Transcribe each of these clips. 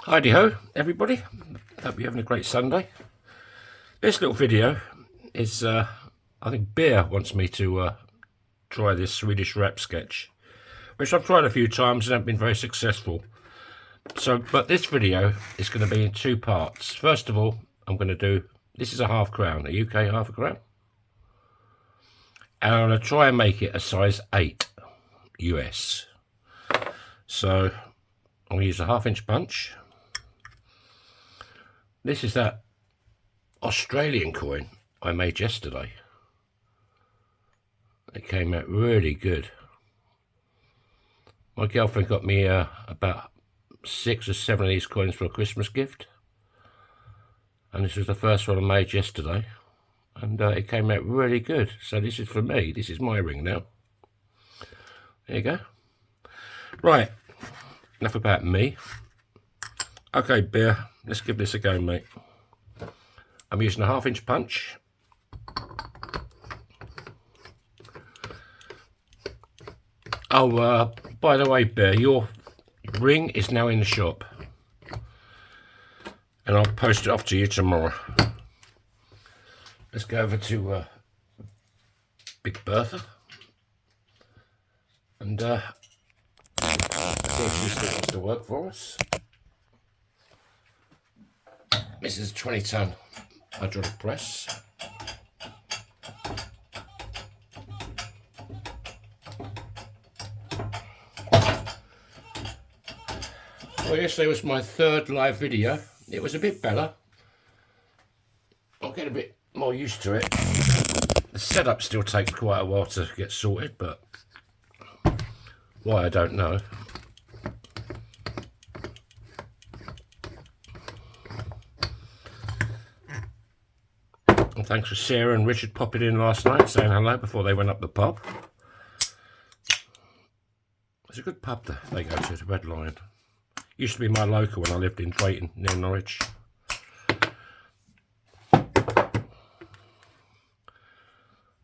Heidi ho, everybody. Hope you're having a great Sunday. This little video is, I think Beer wants me to try this Swedish Wrap sketch, which I've tried a few times and haven't been very successful. But this video is going to be in two parts. First of all, I'm going to do, this is a half crown, a UK half a crown. And I'm going to try and make it a size 8 US. So I'm going to use a 1/2 inch punch. This is that Australian coin I made yesterday. It came out really good. My girlfriend got me about 6 or 7 of these coins for a Christmas gift. And this was the first one I made yesterday. And it came out really good. So this is for me. This is my ring now. There you go. Right. Enough about me. Okay, Beer. Let's give this a go, mate. I'm using a 1/2 inch punch. Oh, by the way, Bear, your ring is now in the shop. And I'll post it off to you tomorrow. Let's go over to Big Bertha. And see if she still wants to work for us. This is a 20-ton hydraulic press. Well, yesterday was my 3rd live video. It was a bit better. I'll get a bit more used to it. The setup still takes quite a while to get sorted, but why I don't know. And thanks for Sarah and Richard popping in last night, saying hello before they went up the pub. There's a good pub there they go to, the Red Lion. Used to be my local when I lived in Drayton, near Norwich.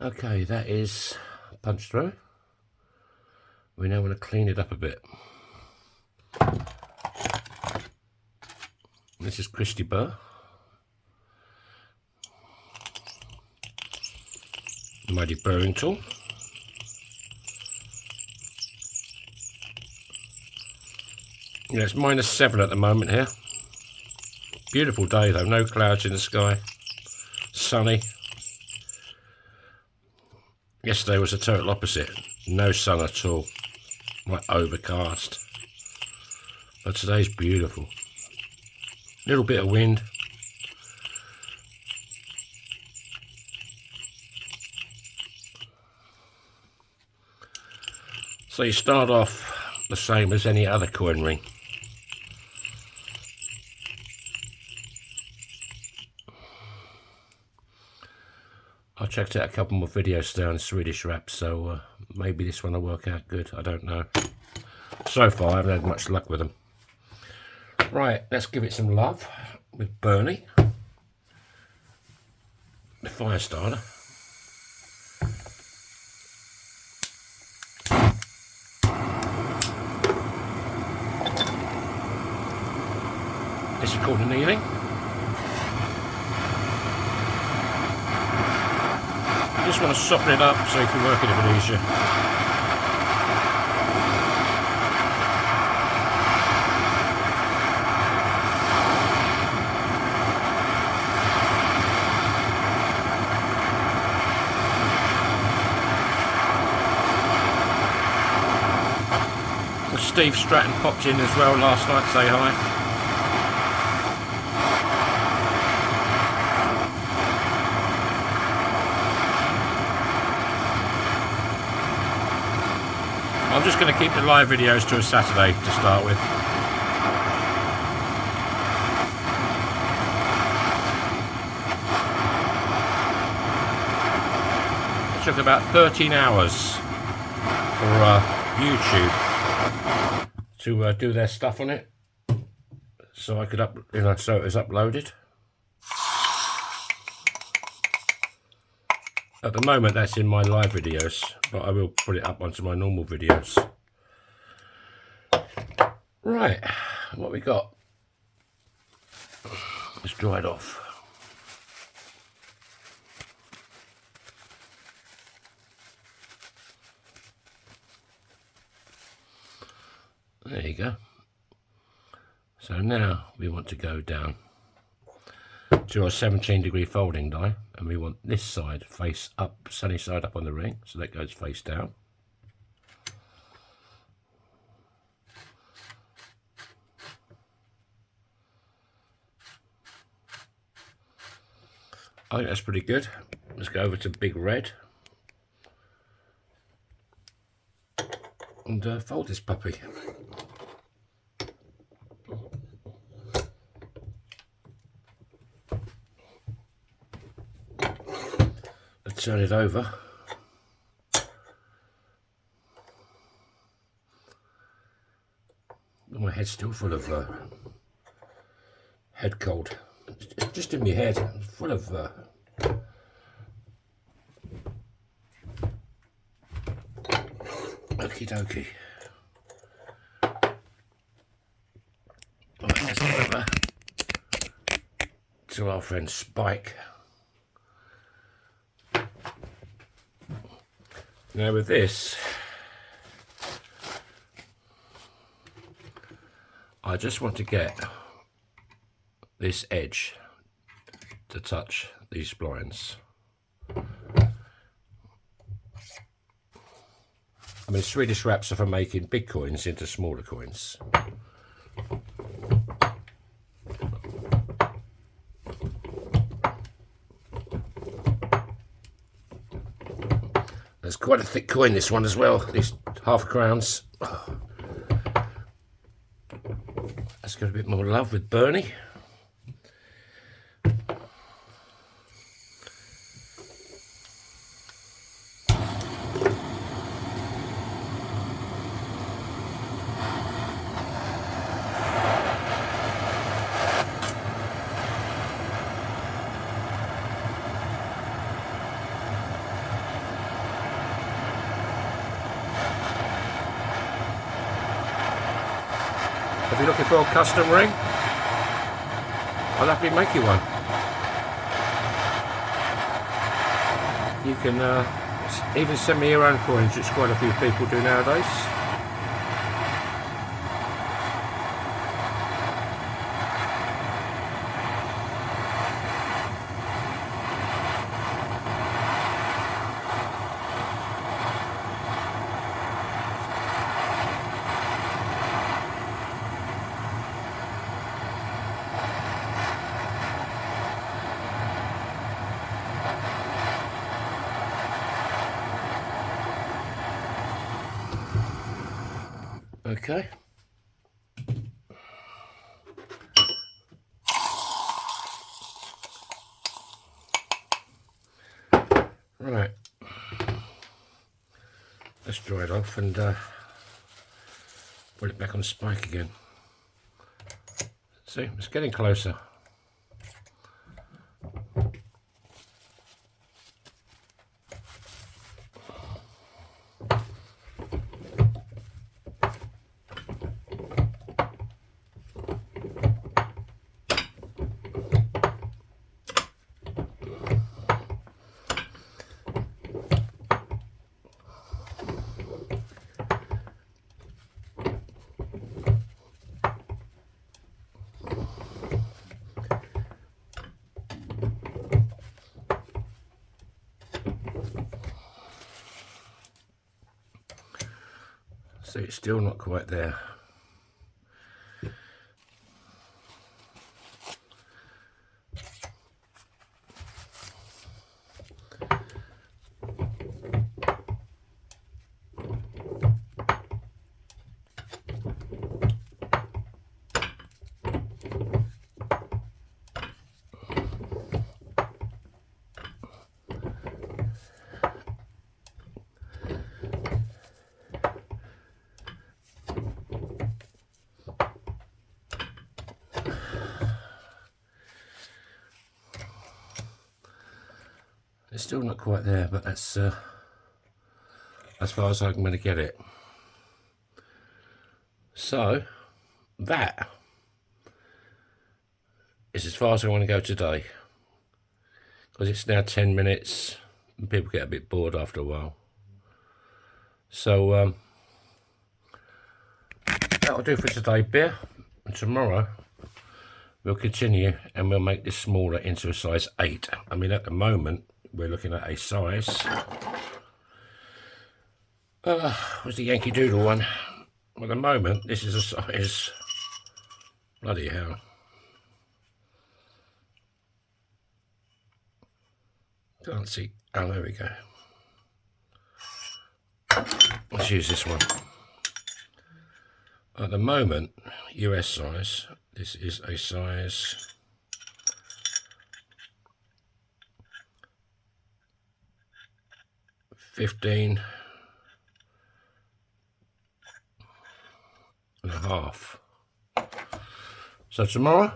Okay, that is punched through. We now want to clean it up a bit. This is Christy Burr. My deburring tool. Yeah, it's -7 at the moment here. Beautiful day though, no clouds in the sky. Sunny. Yesterday was the total opposite. No sun at all. Like overcast. But today's beautiful. Little bit of wind. So you start off the same as any other coin ring. I checked out a couple more videos today on Swedish Wrap, so maybe this one will work out good. I don't know. So far, I haven't had much luck with them. Right, let's give it some love with Bernie, the fire starter. This is called annealing. You just want to soften it up so you can work it a bit easier. Well, Steve Stratton popped in as well last night to say hi. I'm just going to keep the live videos to a Saturday to start with. It took about 13 hours for YouTube to do their stuff on it, so I could so it was uploaded. At the moment that's in my live videos, but I will put it up onto my normal videos. Right, what we got? It's dried off. There you go. So now we want to go down to our 17-degree folding die, and we want this side face up, sunny side up on the ring, so that goes face down. I think that's pretty good. Let's go over to big red and fold this puppy. Let's turn it over. My head's still full of head cold. It's just in my head. It's full of okie dokie. Right, let's go over to our friend Spike. Now with this, I just want to get this edge to touch these splines. I mean, Swedish wraps are for making big coins into smaller coins. There's quite a thick coin, this one as well, these half crowns. Oh. Let's get a bit more love with Bernie. If you're looking for a custom ring, I'll happily make you one. You can even send me your own coins, which quite a few people do nowadays. Okay. Right. Let's dry it off and put it back on Spike again. See, it's getting closer. See, it's still not quite there. It's still not quite there, but that's as far as I'm going to get it. So that is as far as I want to go today, because it's now 10 minutes and people get a bit bored after a while. So that'll do for today, beer. And tomorrow we'll continue and we'll make this smaller into a size 8. I mean, at the moment we're looking at a size, what's the Yankee Doodle one? At the moment this is a size, bloody hell, can't see. Oh, there we go. Let's use this one. At the moment, US size, this is a size 15 and a half. So tomorrow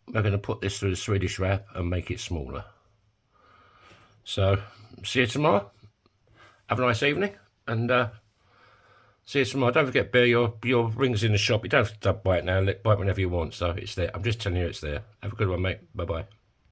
we're going to put this through the Swedish Wrap and make it smaller. So see you tomorrow. Have a nice evening, and see you tomorrow. Don't forget, beer, your ring's in the shop. You don't have to buy it now. Buy it whenever you want. So it's there. I'm just telling you it's there. Have a good one, mate. Bye-bye.